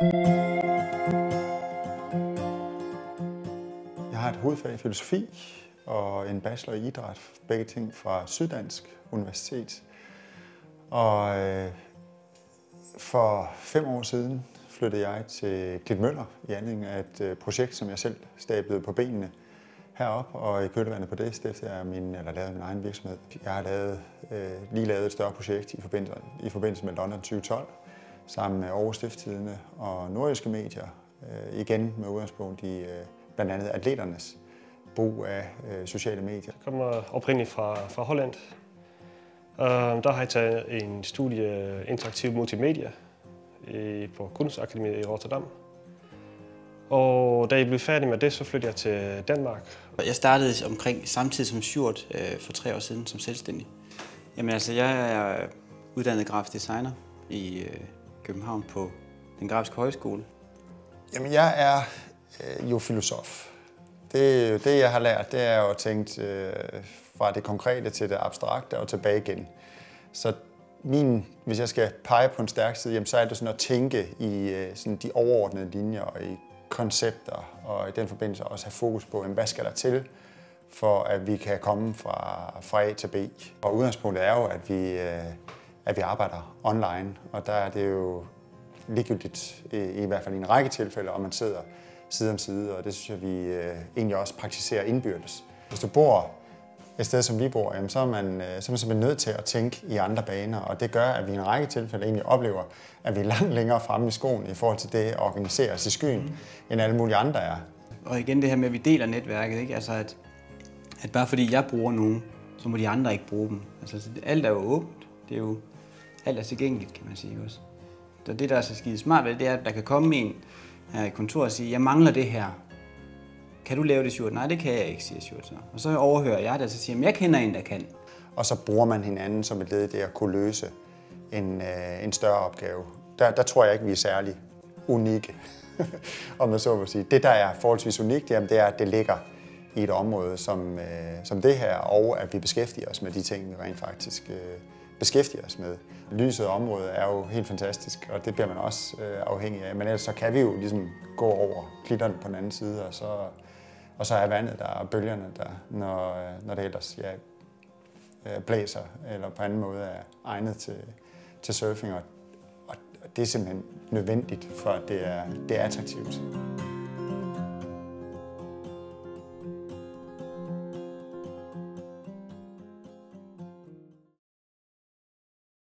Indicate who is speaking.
Speaker 1: Jeg har et hovedfag i filosofi og en bachelor i idræt, begge ting fra Syddansk Universitet. Og for 5 år siden flyttede jeg til Klitmøller i anledning af et projekt, som jeg selv stablede på benene heroppe, og i kølvandet på det stiftede jeg lavede min egen virksomhed. Jeg har lige lavet et større projekt i forbindelse med London 2012, sammen med Aarhus Stiftstidende og Nordjyske Medier, igen med udgangspunkt i blandt andet atleternes brug af sociale medier.
Speaker 2: Jeg kommer oprindeligt fra Holland. Der har jeg taget en studie interaktiv multimedia på Kunstakademiet i Rotterdam. Og da jeg blev færdig med det, så flyttede jeg til Danmark.
Speaker 3: Jeg startede omkring samtidig som Sjurt for 3 år siden som selvstændig. Jamen altså, jeg er uddannet grafisk designer i København på den grafiske højskole.
Speaker 1: Jamen, jeg er jo filosof. Det, jeg har lært, det er jo at tænke fra det konkrete til det abstrakte og tilbage igen. Så hvis jeg skal pege på en stærk side, jamen, så er det sådan at tænke i sådan de overordnede linjer og i koncepter, og i den forbindelse også have fokus på, hvad skal der til, for at vi kan komme fra A til B. Og udgangspunktet er jo, at vi arbejder online, og der er det jo ligegyldigt, i hvert fald i en række tilfælde, om man sidder side om side, og det synes jeg, vi egentlig også praktiserer indbyrdes. Hvis du bor et sted, som vi bor, jamen, så er man simpelthen nødt til at tænke i andre baner, og det gør, at vi i en række tilfælde egentlig oplever, at vi er langt længere fremme i skoen i forhold til det at organisere os i skyen, end alle mulige andre er.
Speaker 3: Og igen det her med, at vi deler netværket, ikke? Altså at bare fordi jeg bruger nogen, så må de andre ikke bruge dem. Altså alt er jo åbent, alt er tilgængeligt, kan man sige også. Så det, der er så skide smart ved det, er, at der kan komme en her i kontoret og sige, jeg mangler det her. Kan du lave det, Sjurt? Nej, det kan jeg ikke, siger Sjurt så. Og så overhører jeg det, og så siger jeg kender en, der kan.
Speaker 1: Og så bruger man hinanden som et led i det at kunne løse en større opgave. Der tror jeg ikke, vi er særlig unikke, om man så må sige. Det, der er forholdsvis unikt, jamen, det er, at det ligger i et område som det her, og at vi beskæftiger os med de ting, vi rent faktisk beskæftiger os med. Lyset område er jo helt fantastisk, og det bliver man også afhængig af. Men ellers så kan vi jo ligesom gå over klitterne på den anden side, og så er vandet der, og bølgerne der, når det ellers blæser, eller på anden måde er egnet til surfing. Og det er simpelthen nødvendigt, for at det er attraktivt.